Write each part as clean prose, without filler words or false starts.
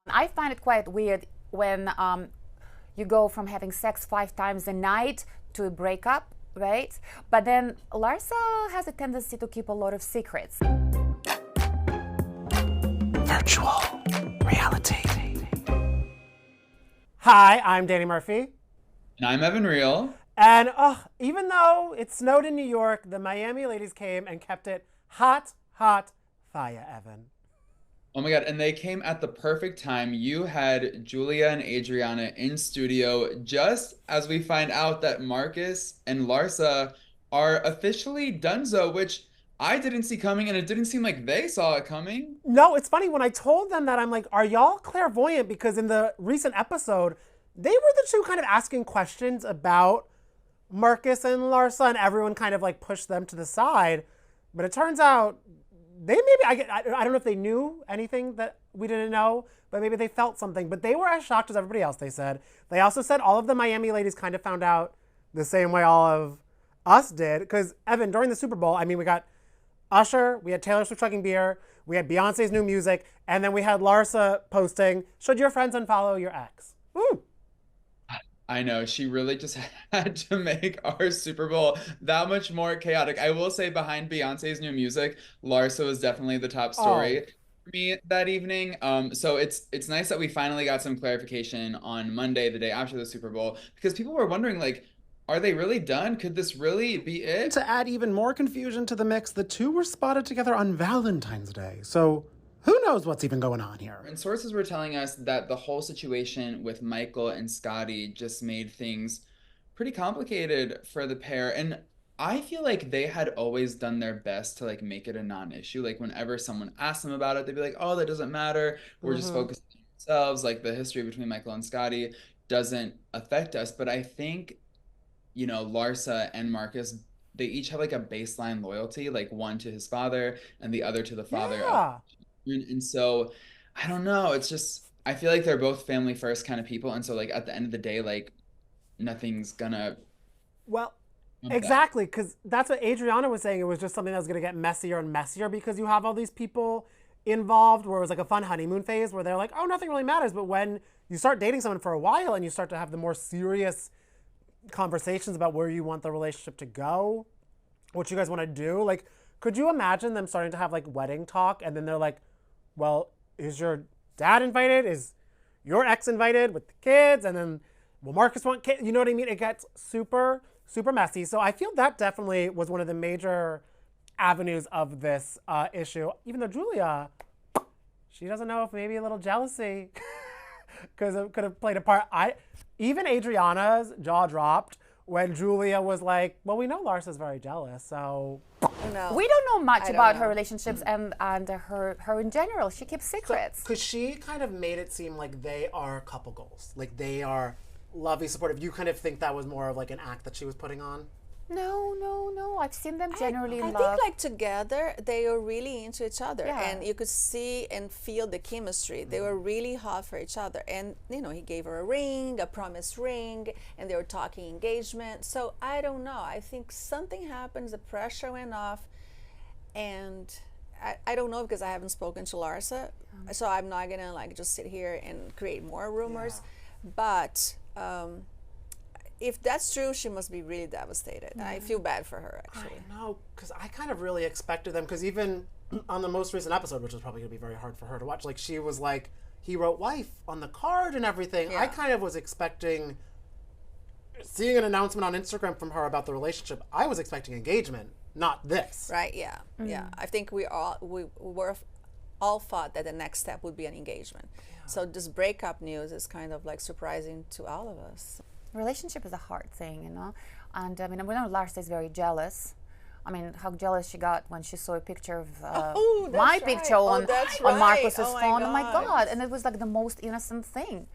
I find it quite weird when you go from having sex 5 times a night to a breakup, right? But then Larsa has a tendency to keep a lot of secrets. Virtual reality. Hi, I'm Danny Murphy. And I'm Evan Real. And even though it snowed in New York, the Miami ladies came and kept it hot, hot fire, Evan. Oh my God, and they came at the perfect time. You had Julia and Adriana in studio just as we find out that Marcus and Larsa are officially donezo, which I didn't see coming, and it didn't seem like they saw it coming. No, it's funny. When I told them that, I'm like, are y'all clairvoyant? Because in the recent episode, they were the two kind of asking questions about Marcus and Larsa, and everyone kind of like pushed them to the side. But it turns out they maybe, I don't know if they knew anything that we didn't know, but maybe they felt something. But they were as shocked as everybody else, they said. They also said all of the Miami ladies kind of found out the same way all of us did. Because, Evan, during the Super Bowl, I mean, we got Usher, we had Taylor Swift chugging beer, we had Beyonce's new music, and then we had Larsa posting, should your friends unfollow your ex? Woo! I know, she really just had to make our Super Bowl that much more chaotic. I will say behind Beyonce's new music, Larsa was definitely the top story for me that evening. So it's nice that we finally got some clarification on Monday, the day after the Super Bowl, because people were wondering, like, are they really done? Could this really be it? To add even more confusion to the mix, the two were spotted together on Valentine's Day. So who knows what's even going on here? And sources were telling us that the whole situation with Michael and Scotty just made things pretty complicated for the pair. And I feel like they had always done their best to like make it a non-issue. Like whenever someone asked them about it, they'd be like, "Oh, that doesn't matter. We're just focusing on ourselves. Like the history between Michael and Scotty doesn't affect us." But I think, Larsa and Marcus, they each have like a baseline loyalty, like one to his father and the other to the father of. Yeah. And so I don't know. It's just I feel like they're both family first kind of people, and so like at the end of the day, like nothing's gonna Well, come back. exactly, because that's what Adriana was saying. It was just something that was going to get messier and messier because you have all these people involved where it was like a fun honeymoon phase where they're like, oh, nothing really matters. But when you start dating someone for a while and you start to have the more serious conversations about where you want the relationship to go, what you guys want to do, like, could you imagine them starting to have like wedding talk and then they're like, well, is your dad invited? Is your ex invited with the kids? And then will Marcus want kids? You know what I mean? It gets super, super messy. So I feel that definitely was one of the major avenues of this issue. Even though Julia, she doesn't know if maybe a little jealousy because it could have played a part. Even Adriana's jaw dropped when Julia was like, well, we know Larsa's very jealous, so. No. We don't know much I don't about know. her relationships and her in general. She keeps secrets. Because she kind of made it seem like they are couple goals. Like they are lovey, supportive. You kind of think that was more of like an act that she was putting on? No, no, no. I've seen them generally in I love. think like together they are really into each other, Yeah. and you could see and feel the chemistry. They were really hot for each other, and he gave her a ring, a promise ring, and they were talking engagement. So I don't know. I think something happens. The pressure went off, and I don't know because I haven't spoken to Larsa, so I'm not gonna like just sit here and create more rumors, but. If that's true, she must be really devastated. I feel bad for her, actually. No, because I kind of really expected them, because even on the most recent episode, which was probably going to be very hard for her to watch, like she was like, he wrote wife on the card and everything. I Yeah. kind of was expecting, seeing an announcement on Instagram from her about the relationship, I was expecting engagement, not this. Right? Yeah, yeah. I think we were all thought that the next step would be an engagement. So this breakup news is kind of like surprising to all of us. Relationship is a hard thing, And I mean, we know Larsa is very jealous. I mean, how jealous she got when she saw a picture of that's my right. picture Oh, on that's on right. Marcus's Oh my phone. Oh my God. God! And it was like the most innocent thing,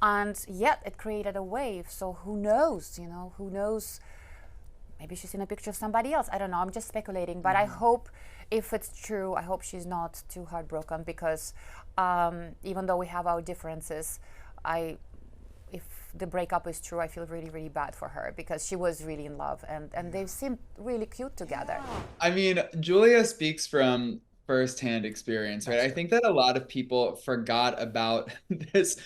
and yet it created a wave. So who knows? Who knows? Maybe she's seen a picture of somebody else. I don't know. I'm just speculating. But I hope, if it's true, I hope she's not too heartbroken because even though we have our differences, if the breakup is true, I feel really, really bad for her because she was really in love and they seemed really cute together. I mean, Julia speaks from firsthand experience, right? I think that a lot of people forgot about this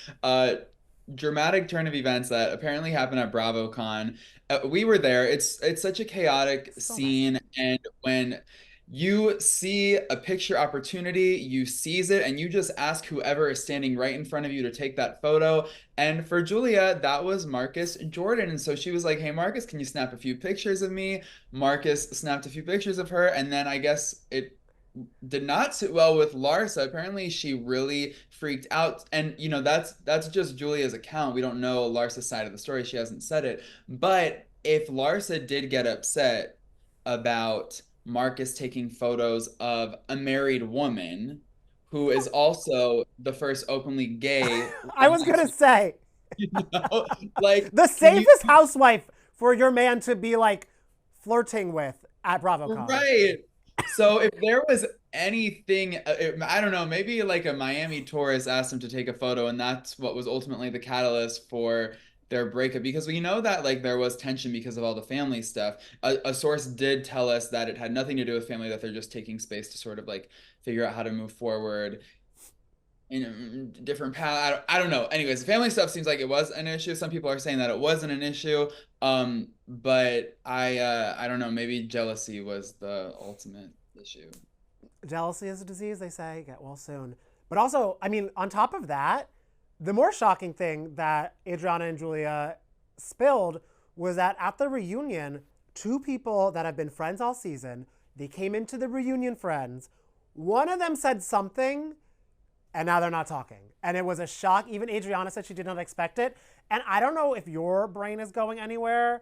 dramatic turn of events that apparently happened at BravoCon. We were there. It's such a chaotic So messy. scene, and when you see a picture opportunity, you seize it, and you just ask whoever is standing right in front of you to take that photo. And for Julia, that was Marcus Jordan. And so she was like, "Hey, Marcus, can you snap a few pictures of me?" Marcus snapped a few pictures of her, and then I guess it did not sit well with Larsa. Apparently, she really freaked out. And that's just Julia's account. We don't know Larsa's side of the story. She hasn't said it. But if Larsa did get upset about Marcus taking photos of a married woman who is also the first openly gay, I was gonna say you know, like the can you safest housewife for your man to be like flirting with at BravoCon. right. So if there was anything, I don't know, maybe like a Miami tourist asked him to take a photo, and that's what was ultimately the catalyst for their breakup. Because we know that like there was tension because of all the family stuff. A source did tell us that it had nothing to do with family, that they're just taking space to sort of like figure out how to move forward in a different path. I don't know. Anyways, the family stuff seems like it was an issue. Some people are saying that it wasn't an issue. But I don't know. Maybe jealousy was the ultimate issue. Jealousy is a disease, they say. Get well soon. But also, I mean, on top of that, the more shocking thing that Adriana and Julia spilled was that at the reunion, two people that have been friends all season, they came into the reunion friends. One of them said something, and now they're not talking. And it was a shock. Even Adriana said she did not expect it. And I don't know if your brain is going anywhere.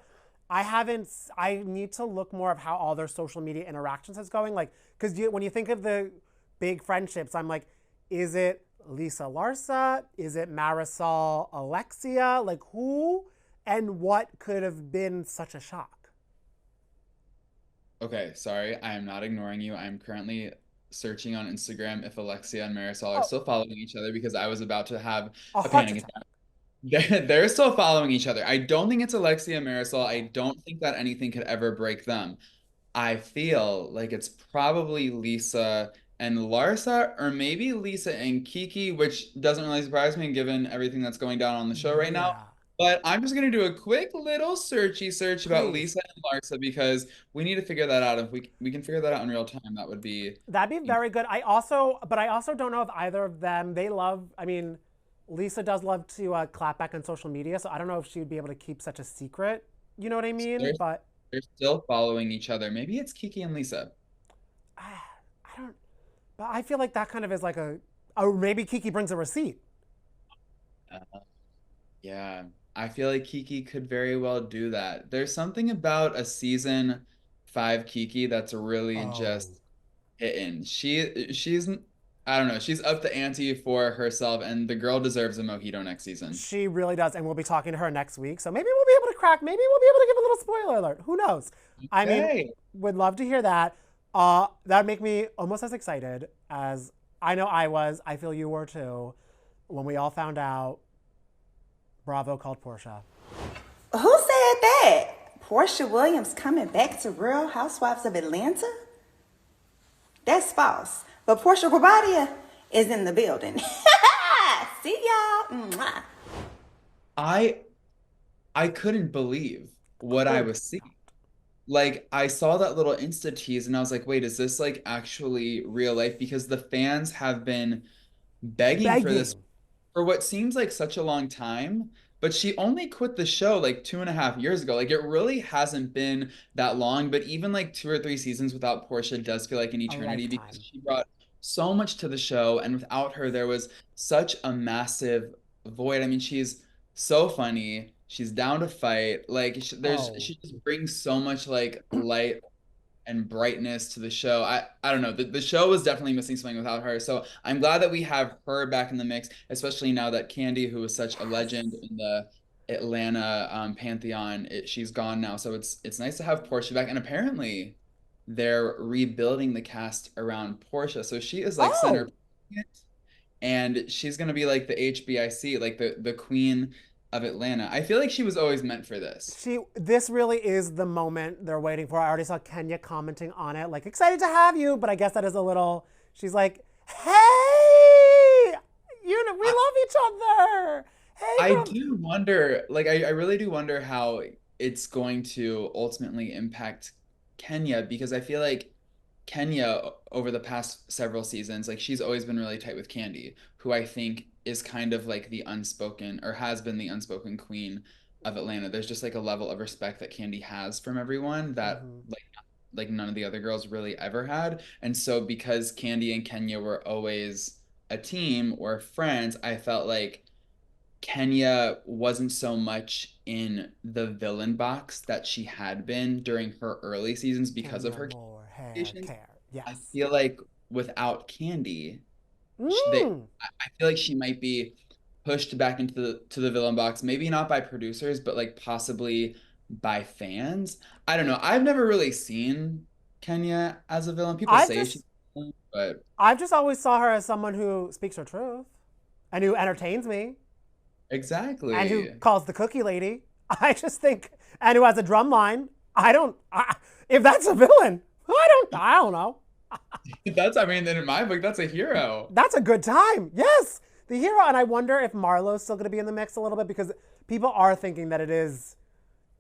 I need to look more of how all their social media interactions is going. Like, because when you think of the big friendships, I'm like, is it Lisa Larsa? Is it Marisol Alexia? Like, who and what could have been such a shock? Okay, sorry. I am not ignoring you. I am currently searching on Instagram if Alexia and Marisol are Oh, still following each other, because I was about to have a a heart panic attack. attack. They're still following each other. I don't think it's Alexia and Marisol. I don't think that anything could ever break them. I feel like it's probably Lisa and Larsa, or maybe Lisa and Kiki, which doesn't really surprise me given everything that's going down on the show right now. Yeah, But I'm just gonna do a quick little searchy search about please. Lisa and Larsa, because we need to figure that out. If we can figure that out in real time, that would be That'd be very good. But I also don't know if either of them, they love, I mean, Lisa does love to clap back on social media, so I don't know if she would be able to keep such a secret. You know what I mean? they're But they're still following each other. Maybe it's Kiki and Lisa. I don't, but I feel like that kind of is like or maybe Kiki brings a receipt. Uh, Yeah, I feel like Kiki could very well do that. There's something about a season 5 Kiki that's really Oh, just hitting. She's I don't know, she's up the ante for herself, and the girl deserves a mojito next season. she really does, and we'll be talking to her next week, so maybe we'll be able to maybe we'll be able to give a little spoiler alert. Who knows? I mean, Hey, would love to hear that. That'd make me almost as excited as I know I was. I feel you were too when we all found out Bravo called Porsha. Who said that? Porsha Williams coming back to Real Housewives of Atlanta? That's false. But Porsha Williams is in the building. See y'all. Mwah. I I couldn't believe what I Could was seeing. Like I saw that little Insta tease and I was like, wait, is this like actually real life? Because the fans have been begging for this begging. for what seems like such a long time, but she only quit the show like 2.5 years ago. Like it really hasn't been that long, but even like 2 or 3 seasons without Portia does feel like an A eternity, because lifetime. she brought so much to the show, and without her, there was such a massive void. I mean, she's so funny. She's down to fight. Like Oh, she just brings so much like light and brightness to the show. I don't know. The show was definitely missing something without her. So I'm glad that we have her back in the mix, especially now that Candy, who was such a legend in the Atlanta pantheon, she's gone now. So it's nice to have Portia back. And apparently they're rebuilding the cast around Portia. So she is like center oh, point, and she's gonna be like the HBIC, like the queen of Atlanta. I feel like she was always meant for this. this really is the moment they're waiting for. I already saw Kenya commenting on it, like excited to have you, but I guess that is a little She's like, hey, we love each other. Hey, I girl. do wonder, like, I really do wonder how it's going to ultimately impact Kenya because I feel like Kenya over the past several seasons, like she's always been really tight with Candy, who I think is kind of like the unspoken or has been the unspoken queen of Atlanta. There's just like a level of respect that Candy has from everyone that Mhm. like none of the other girls really ever had. And so because Candy and Kenya were always a team or friends, I felt like Kenya wasn't so much in the villain box that she had been during her early seasons because of Kenya her more hair communications. care. I Yes. feel like without Candy, Mm. I feel like she might be pushed back into the villain box, maybe not by producers, but like possibly by fans. I don't know. I've never really seen Kenya as a villain. People I've say she's just a villain, but I've just always saw her as someone who speaks her truth and who entertains me and who exactly. calls the cookie lady. I just think and who has a drum line. I don't if that's a villain. I don't know. That's, I mean, in my book, that's a hero. That's a good time. Yes. The hero and I wonder if Marlo's still going to be in the mix a little bit because people are thinking that it is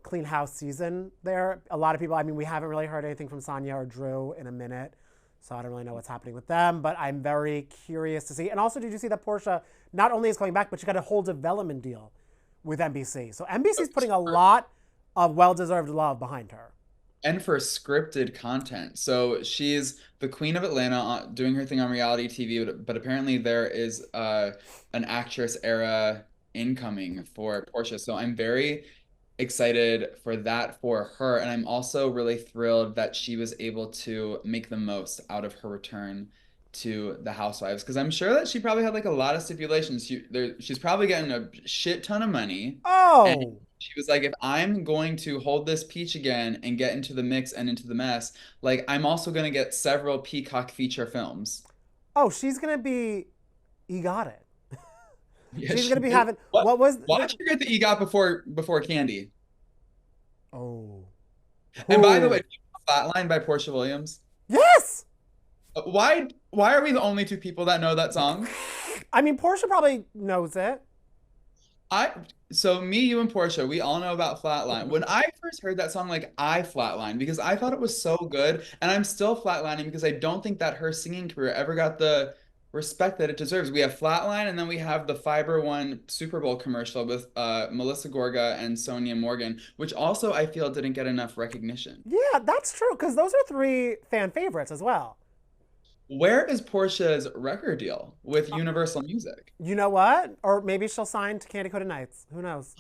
clean house season there. A lot of people, I mean, we haven't really heard anything from Sonia or Drew in a minute. So I don't really know what's happening with them, but I'm very curious to see. And also, did you see that Porsha not only is coming back, but she got a whole development deal with NBC. So NBC's putting a lot of well-deserved love behind her. And for scripted content. So she's the queen of Atlanta doing her thing on reality TV, but apparently there is an actress era incoming for Portia. So I'm very excited for that for her. And I'm also really thrilled that she was able to make the most out of her return to the Housewives because I'm sure that she probably had like a lot of stipulations. She's probably getting a shit ton of money. And Oh, she was like, if I'm going to hold this peach again and get into the mix and into the mess, like I'm also going to get several Peacock feature films. oh, she's gonna be. You got it. Yeah, She's she gonna be did. having. What? What was Why'd the? you get the EGOT before Candy? Oh. And by the way, Ooh. Flatline by Porsha Williams. Yes. Why are we the only two people that know that song? I mean, Portia probably knows it. I so me, you, and Portia, we all know about Flatline. When I first heard that song, like I flatlined because I thought it was so good, and I'm still flatlining because I don't think that her singing career ever got the respect that it deserves. We have Flatline, and then we have the Fiber One Super Bowl commercial with Melissa Gorga and Sonia Morgan, which also I feel didn't get enough recognition. Yeah, that's true because those are three fan favorites as well. Where is Portia's record deal with Universal Music? You know what? Or maybe she'll sign to Candy Coated Nights. Who knows?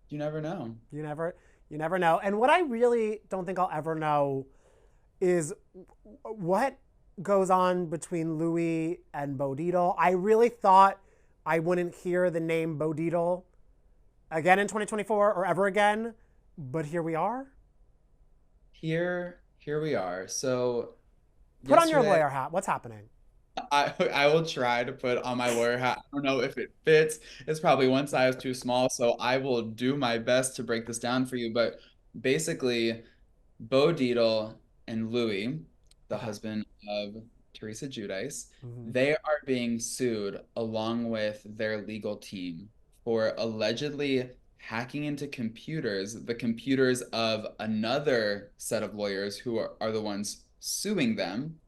You never know. You never, you never know. And what I really don't think I'll ever know is what goes on between Louis and Bo Dietl. I really thought I wouldn't hear the name Bo Dietl again in 2024 or ever again, but here we are. Here we are. So Put on your yesterday, lawyer hat. What's happening? I will try to put on my lawyer hat. I don't know if it fits. It's probably one size too small, so I will do my best to break this down for you. But basically, Bo Dietl and Louis, the Okay. husband of Teresa Giudice, Mm-hmm. they are being sued along with their legal team for allegedly hacking into computers, the computers of another set of lawyers who are the ones suing them.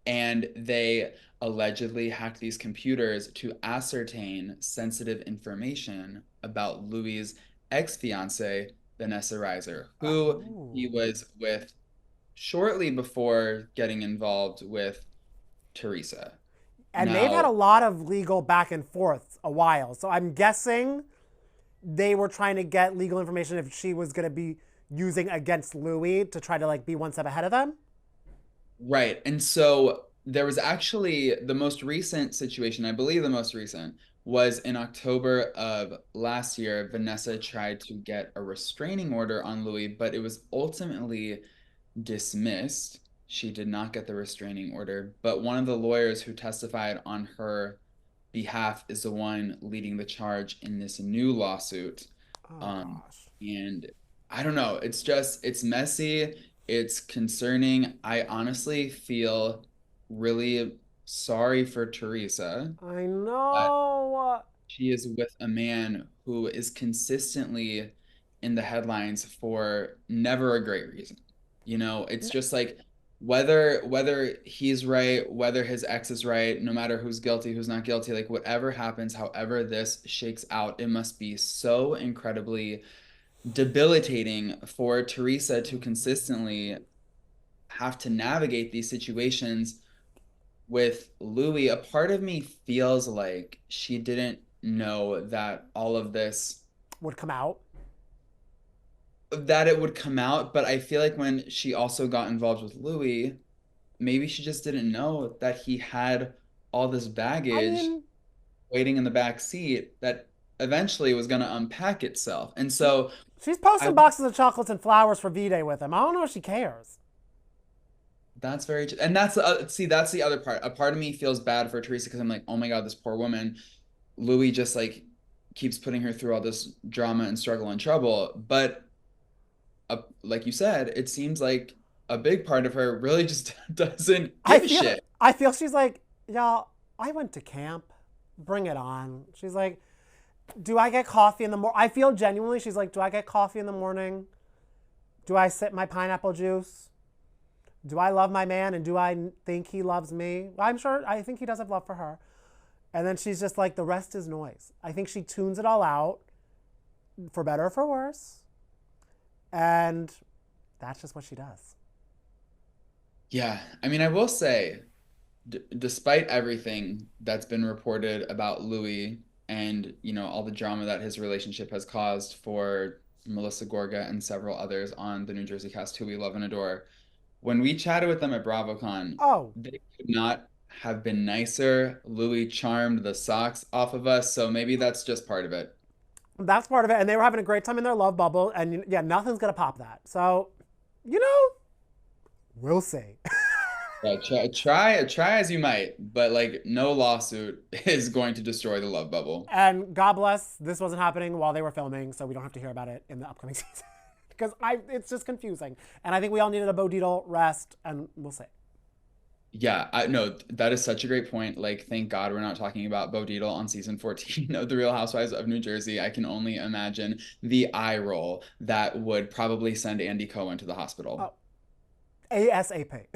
And they allegedly hacked these computers to ascertain sensitive information about Louis' ex-fiance, Vanessa Reiser, who he Oh. was with shortly before getting involved with Teresa. And they've had a Now, lot of legal back and forth a while. So I'm guessing they were trying to get legal information if she was going to be using against Louis to try to like be one step ahead of them. right. And so there was actually the most recent situation, I believe the most recent, was in October of last year. Vanessa tried to get a restraining order on Louis, but it was ultimately dismissed. She did not get the restraining order, but one of the lawyers who testified on her behalf is the one leading the charge in this new lawsuit. Oh Um, gosh. and I don't know, it's messy, it's concerning. I honestly feel really sorry for Teresa. I know. She is with a man who is consistently in the headlines for never a great reason. You know, it's just like whether he's right, whether his ex is right, no matter who's guilty, who's not guilty, like whatever happens, however this shakes out, it must be so incredibly debilitating for Teresa to consistently have to navigate these situations with Louis. A part of me feels like she didn't know that all of this, Would come out. that it would come out, but I feel like when she also got involved with Louis, maybe she just didn't know that he had all this I baggage mean, waiting in the back seat that eventually was going to unpack itself. And so she's posting I boxes of chocolates and flowers for V-Day with him. I don't know if she cares. That's very, and that's the, see, that's the other part. A part of me feels bad for Teresa because I'm like, oh my God, this poor woman. Louis just like keeps putting her through all this drama and struggle and trouble. But like you said, it seems like a big part of her really just doesn't I give a feel shit. I feel she's like, y'all, I went to camp. Bring it on. She's like, do I get coffee in the morning? I feel genuinely, she's like, do I get coffee in the morning? Do I sip my pineapple juice? Do I love my man and do I think he loves me? I'm sure, I think he does have love for her. And then she's just like, the rest is noise. I think she tunes it all out, for better or for worse. And that's just what she does. Yeah. I mean, I will say, despite everything that's been reported about Louis and, you know, all the drama that his relationship has caused for Melissa Gorga and several others on the New Jersey cast who we love and adore, when we chatted with them at BravoCon, Oh, they could not have been nicer. Louis charmed the socks off of us, so maybe that's just part of it. that's part of it. And they were having a great time in their love bubble. And yeah, nothing's going to pop that. So, you know, we'll see. Yeah, try as you might, but like no lawsuit is going to destroy the love bubble. And God bless, this wasn't happening while they were filming, so we don't have to hear about it in the upcoming season. Because it's just confusing. And I think we all needed a Bo Dietl rest, and we'll see. Yeah, I no, that is such a great point. Like, thank God we're not talking about Bo Dietl on season 14 of The Real Housewives of New Jersey. I can only imagine the eye roll that would probably send Andy Cohen to the hospital. Oh, ASAP.